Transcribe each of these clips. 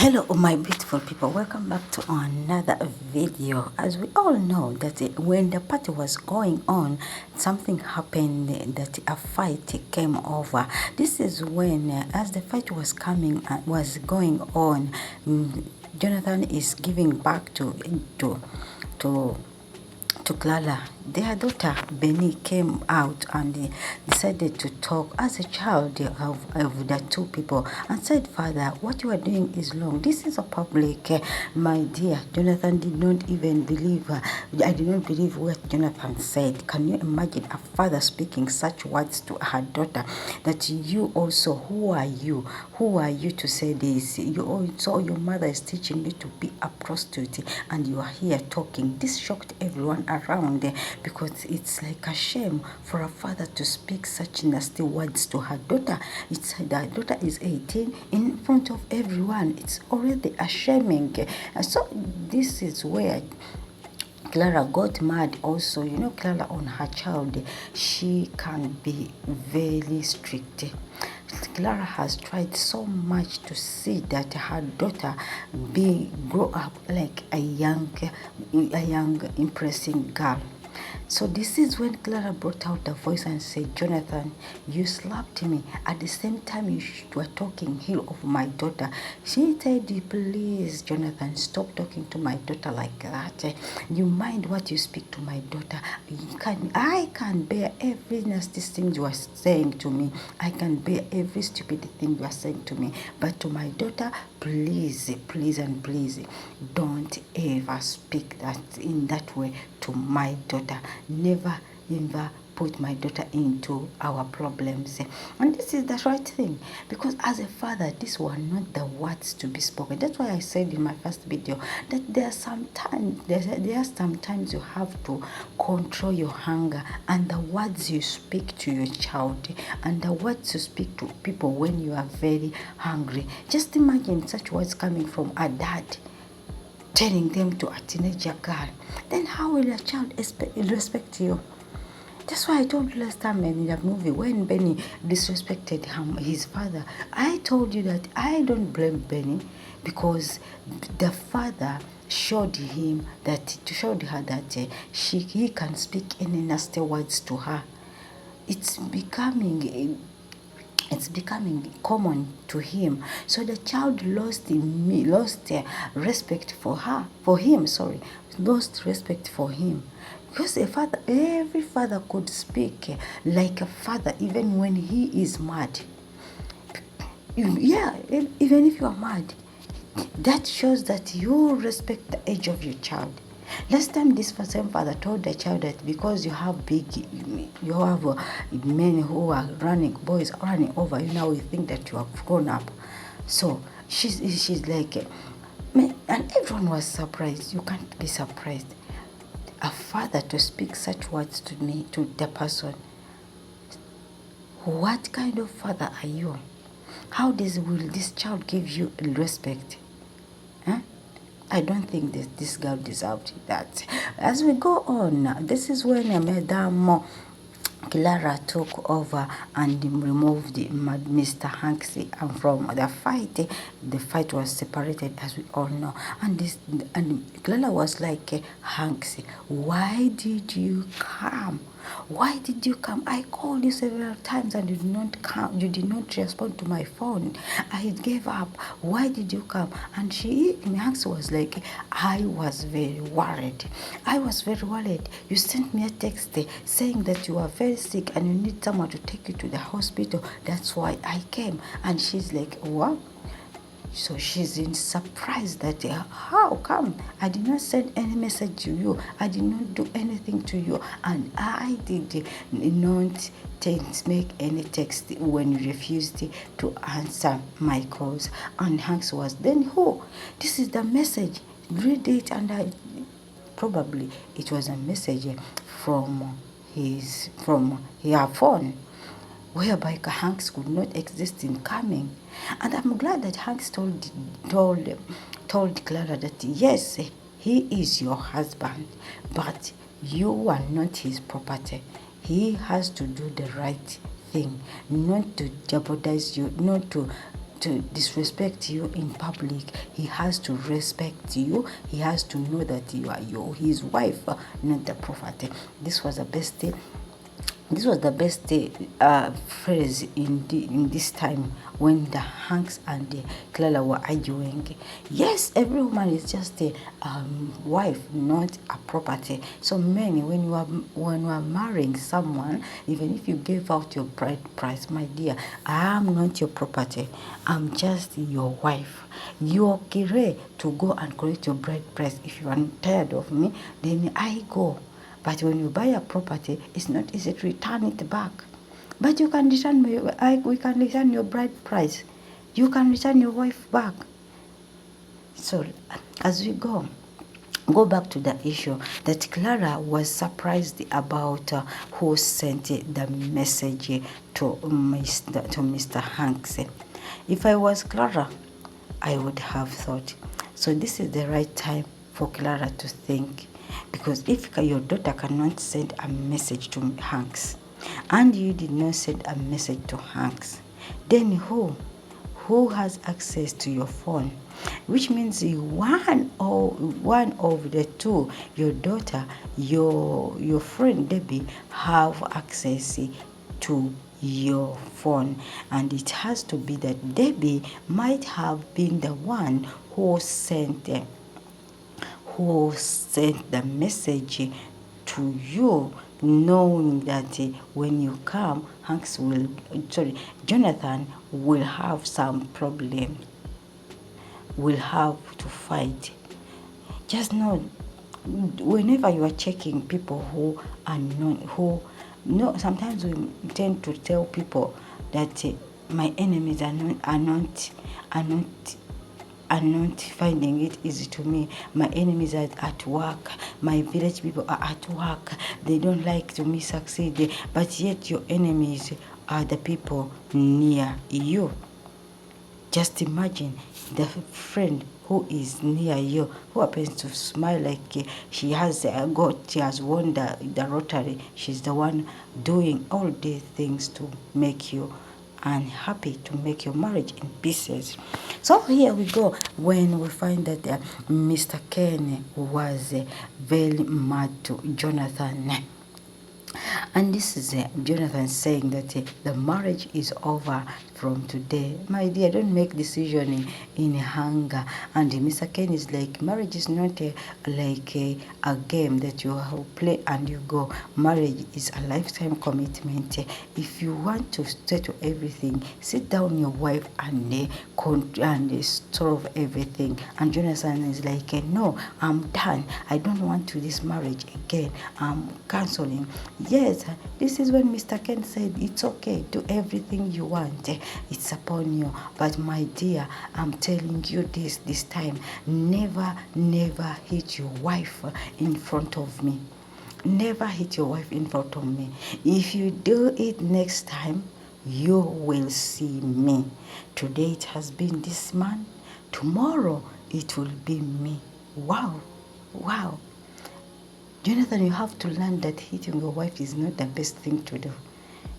Hello my beautiful people, welcome back to another video. As we all know that when the party was going on, something happened, that a fight came over. This is when as the fight was going on, Jonathan is giving back to Clara. Their daughter Benny came out and decided to talk as a child of the two people and said, "Father, what you are doing is wrong. This is a public." My dear, Jonathan did not even believe. I did not believe what Jonathan said. Can you imagine a father speaking such words to her daughter? That you also, who are you? Who are you to say this? So your mother is teaching you to be a prostitute and you are here talking. This shocked everyone around because it's like a shame for a father to speak such nasty words to her daughter. The daughter is 18 in front of everyone. It's already a shaming. So this is where Clara got mad also. You know, Clara on her child, she can be very strict. Clara has tried so much to see that her daughter grow up like a young impressive girl. So this is when Clara brought out the voice and said, "Jonathan, you slapped me. At the same time you were talking ill of my daughter." She said, "Please, Jonathan, stop talking to my daughter like that. You mind what you speak to my daughter. I can bear every nasty thing you are saying to me. I can bear every stupid thing you are saying to me. But to my daughter, please, please and please, don't ever speak in that way to my daughter. Never ever put my daughter into our problems." And this is the right thing, because as a father, these were not the words to be spoken. That's why I said in my first video that there are sometimes you have to control your anger and the words you speak to your child and the words you speak to people when you are very hungry. Just imagine such words coming from a dad telling them to a teenager girl. Then how will a child respect you? That's why I told you last time in the movie when Benny disrespected his father. I told you that I don't blame Benny, because the father showed her that he can speak any nasty words to her. It's becoming common to him. So the child lost respect lost respect for him. Because every father could speak like a father even when he is mad. Yeah, even if you are mad, that shows that you respect the age of your child. Last time this same father told the child that because you have men who are boys running over you, now you think that you have grown up. So she's like, and everyone was surprised. You can't be surprised. A father to speak such words to me, to the person. What kind of father are you? How will this child give you respect? Huh? I don't think that this girl deserved that. As we go on, this is when Madame Clara took over and removed Mr. Hanksy, and from the fight was separated, as we all know. And Clara was like, "Hanksy, why did you come? Why did you come? I called you several times and you did not come. You did not respond to my phone. I gave up. Why did you come?" And Hanks was like, "I was very worried. I was very worried. You sent me a text saying that you are very sick and you need someone to take you to the hospital. That's why I came." And she's like, "What?" So she's in surprise that how come I did not send any message to you, I did not do anything to you, and I did not make any text when you refused to answer my calls. And Hanks was, "Then who? This is the message. Read it." And probably it was a message from her phone, whereby Hanks could not exist in coming. And I'm glad that Hanks told Clara that yes, he is your husband, but you are not his property. He has to do the right thing, not to jeopardize you, not to to disrespect you in public, he has to respect you. He has to know that you are his wife, not the property. This was the best thing. This was the best phrase in this time when the Hanks and the Clara were arguing. Yes, every woman is just a wife, not a property. So men, when you are marrying someone, even if you gave out your bride price, my dear, I am not your property. I'm just your wife. You're okay to go and collect your bride price. If you are tired of me, then I go. But when you buy a property, it's not easy to return it back. But you can return we can return your bride price. You can return your wife back. So as we go back to the issue that Clara was surprised about who sent the message to Mr. Hanks. If I was Clara, I would have thought. So this is the right time for Clara to think. Because if your daughter cannot send a message to Hanks, and you did not send a message to Hanks, then who has access to your phone? Which means one of the two, your daughter, your friend Debbie, have access to your phone, and it has to be that Debbie might have been the one who sent the message to you, knowing that when you come, Jonathan will have some problem, will have to fight. Just know, whenever you are checking people who are known, sometimes we tend to tell people that my enemies are not finding it easy to me. My enemies are at work. My village people are at work. They don't like to me succeed. But yet your enemies are the people near you. Just imagine the friend who is near you, who happens to smile like she has won the lottery. She's the one doing all these things to make you unhappy, to make your marriage in pieces. So here we go when we find that Mr. Ken was very mad to Jonathan. And this is Jonathan saying that the marriage is over from today. My dear, don't make decision in anger. And Mr. Ken is like, marriage is not like a game that you play and you go. Marriage is a lifetime commitment. If you want to settle everything, sit down your wife and solve everything. And Jonathan is like, no, I'm done. I don't want to this marriage again. I'm canceling. Yes, this is when Mr. Ken said, it's okay, do everything you want. It's upon you. But my dear, I'm telling you this time, never hit your wife in front of me. Never hit your wife in front of me. If you do it next time, you will see me. Today it has been this man. Tomorrow it will be me. Wow. Jonathan, you have to learn that hitting your wife is not the best thing to do.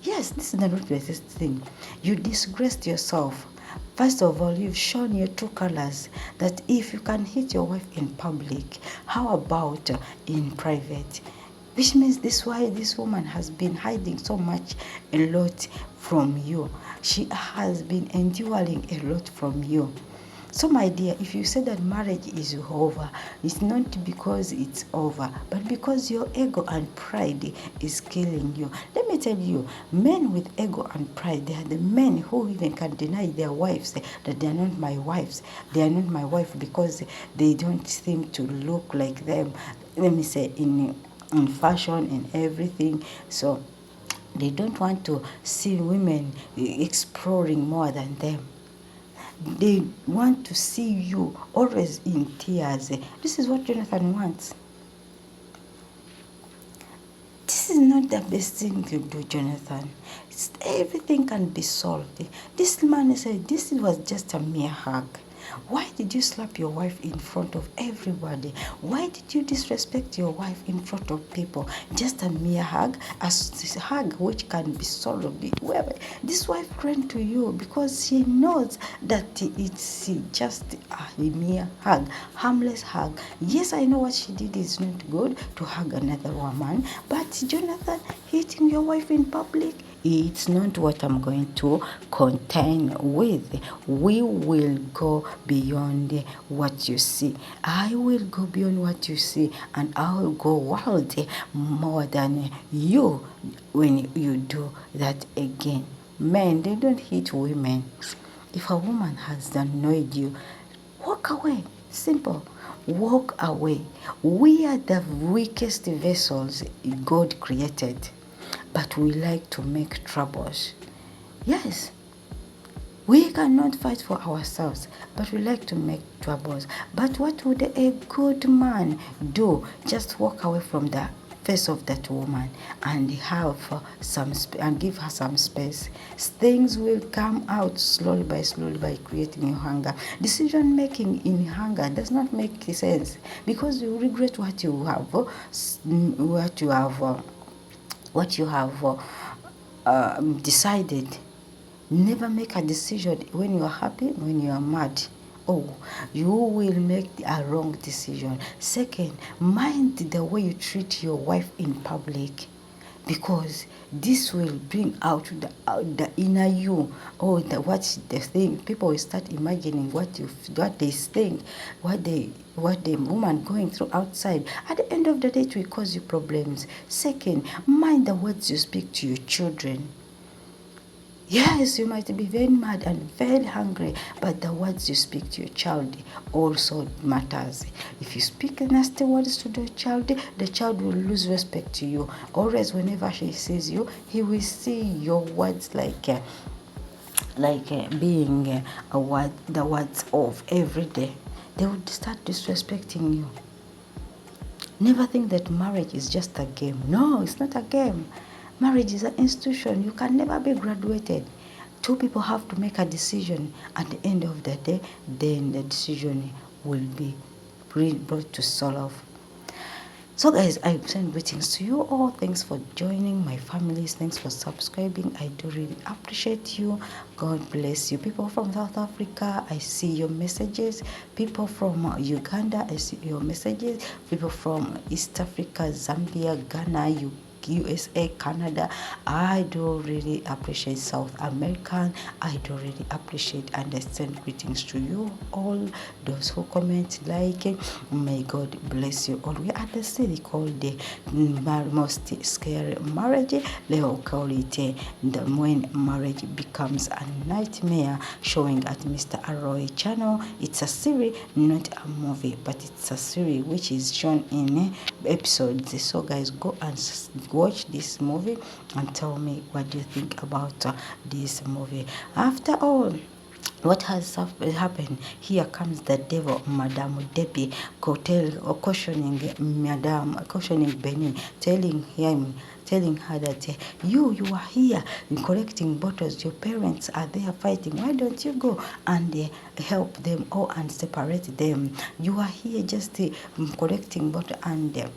Yes, this is not the best thing. You disgraced yourself. First of all, you've shown your true colors, that if you can hit your wife in public, how about in private? Which means this why this woman has been hiding so much, a lot from you. She has been enduring a lot from you. So my dear, if you say that marriage is over, it's not because it's over, but because your ego and pride is killing you. Let me tell you, men with ego and pride, they are the men who even can deny their wives that they are not my wives. They are not my wife because they don't seem to look like them. Let me say in fashion and everything. So they don't want to see women exploring more than them. They want to see you always in tears. This is what Jonathan wants. This is not the best thing to do, Jonathan. Everything can be solved. This man said this was just a mere hug. Why did you slap your wife in front of everybody? Why did you disrespect your wife in front of people? Just a mere hug, a hug which can be solved. Well, this wife ran to you because she knows that it's just a mere hug, harmless hug. Yes, I know what she did is not good, to hug another woman, but Jonathan, hitting your wife in public, it's not what I'm going to contend with. We will go beyond what you see. I will go beyond what you see, and I will go wild more than you when you do that again. Men, they don't hit women. If a woman has annoyed you, walk away. Simple. Walk away. We are the weakest vessels God created, but we like to make troubles. Yes, we cannot fight for ourselves, but we like to make troubles. But what would a good man do? Just walk away from the face of that woman and have and give her some space. Things will come out slowly by creating your hunger. Decision making in hunger does not make sense, because you regret what you have, decided. Never make a decision when you are happy, when you are mad. Oh, you will make a wrong decision. Second, mind the way you treat your wife in public, because this will bring out the inner you. Oh, what's the thing? People will start imagining what they think, what the woman going through outside. At the end of the day, it will cause you problems. Second, mind the words you speak to your children. Yes, you might be very mad and very hungry, but the words you speak to your child also matters. If you speak nasty words to the child will lose respect to you. Always, whenever he sees you, he will see your words like being the words of every day. They would start disrespecting you. Never think that marriage is just a game. No, it's not a game. Marriage is an institution. You can never be graduated. Two people have to make a decision. At the end of the day, then the decision will be brought to solve. So guys, I send greetings to you all. Thanks for joining my families. Thanks for subscribing. I do really appreciate you. God bless you. People from South Africa, I see your messages. People from Uganda, I see your messages. People from East Africa, Zambia, Ghana, USA, Canada, I do really appreciate South American. I do really appreciate and I send greetings to you all. Those who comment, like, may God bless you all. We are the city called the most scary marriage. They will call it when marriage becomes a nightmare, showing at Mr ALOY channel. It's a series, not a movie, but it's a series which is shown in episodes. So guys, go and watch this movie and tell me what do you think about this movie. After all what has happened, here comes the devil, Madame Debbie, cautioning Benny, telling her that you are here collecting bottles. Your parents are there fighting. Why don't you go and help them and separate them? You are here just collecting bottles and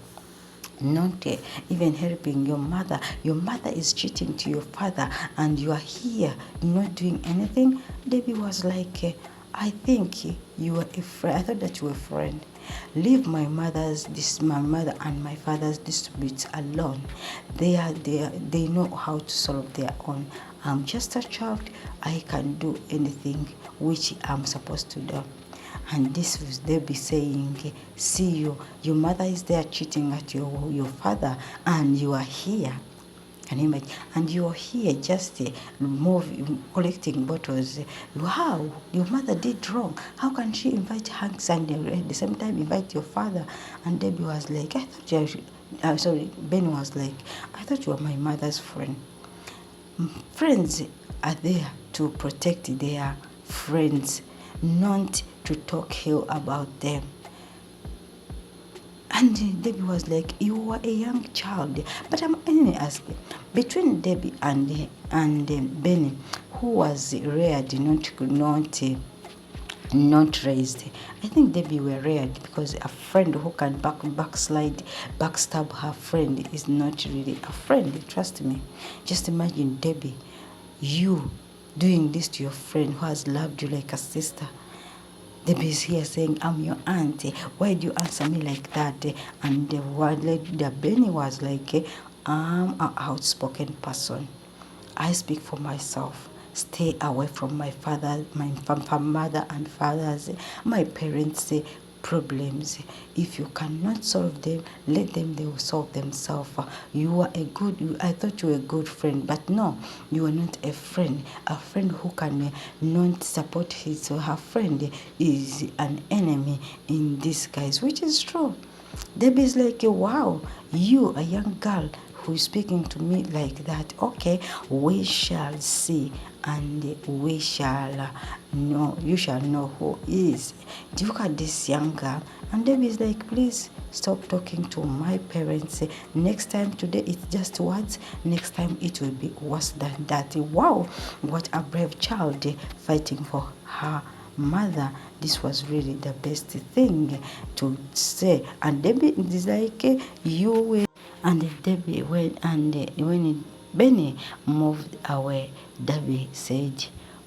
not even helping your mother. Your mother is cheating to your father and you are here not doing anything. Debbie was like, I think you are a friend. I thought that you were a friend. Leave my mother and my father's disputes alone. They know how to solve their own. I'm just a child. I can do anything which I'm supposed to do. And this was they be saying, see your mother is there cheating at your father and you are here. Can you imagine? And you're here just collecting bottles. Wow, your mother did wrong. How can she invite Hanks and at the same time invite your father? And Debbie was like, I thought Ben was like, I thought you were my mother's friend. Friends are there to protect their friends, not to talk ill about them. And Debbie was like, you were a young child. But I'm only asking, between Debbie and Benny, who was reared not not raised. I think Debbie were reared because a friend who can backstab her friend is not really a friend. Trust me. Just imagine Debbie, you doing this to your friend who has loved you like a sister. Debbie is here saying, I'm your auntie. Why do you answer me like that? And the Benny was like, I'm an outspoken person. I speak for myself. Stay away from my mother and father's, my parents' problems. If you cannot solve them, let them, they will solve themselves. I thought you were a good friend, but no, you are not a friend. A friend who can not support his or her friend is an enemy in disguise, which is true. Debbie is like, wow, you, a young girl, who is speaking to me like that. Okay, we shall see, and we shall know. You shall know who is. Look at this young girl. And Debbie is like, please stop talking to my parents. Next time, today it's just words. Next time it will be worse than that. Wow, what a brave child fighting for her mother. This was really the best thing to say. And Debbie is like, you will. And Debbie when Benny moved away, Debbie said,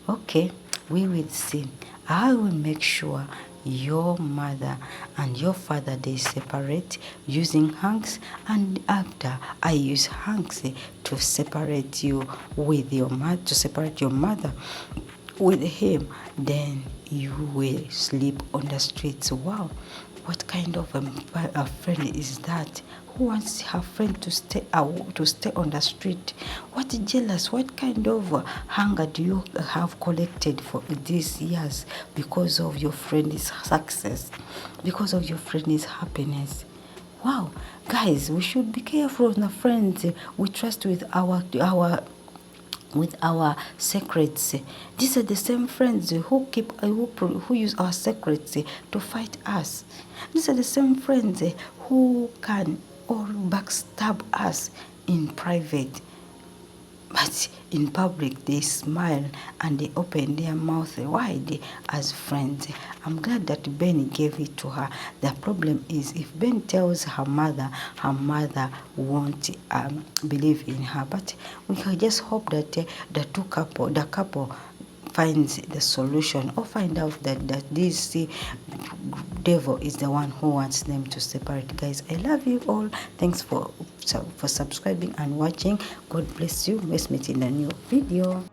okay, we will see. I will make sure your mother and your father, they separate using hanks, and after I use hanks to separate you with your mother, to separate your mother with him, then you will sleep on the streets. Wow, what kind of a friend is that? Who wants her friend to stay on the street? What jealous? What kind of hunger do you have collected for these years because of your friend's success, because of your friend's happiness? Wow, guys, we should be careful of the friends we trust with our secrets. These are the same friends who use our secrets to fight us. These are the same friends who can or backstab us in private, but in public they smile and they open their mouth wide as friends. I'm glad that Benny gave it to her. The problem is if Ben tells her mother won't believe in her. But we can just hope that the couple finds the solution, or find out that this devil is the one who wants them to separate. Guys, I love you all. Thanks for subscribing and watching. God bless you. Let's meet in a new video.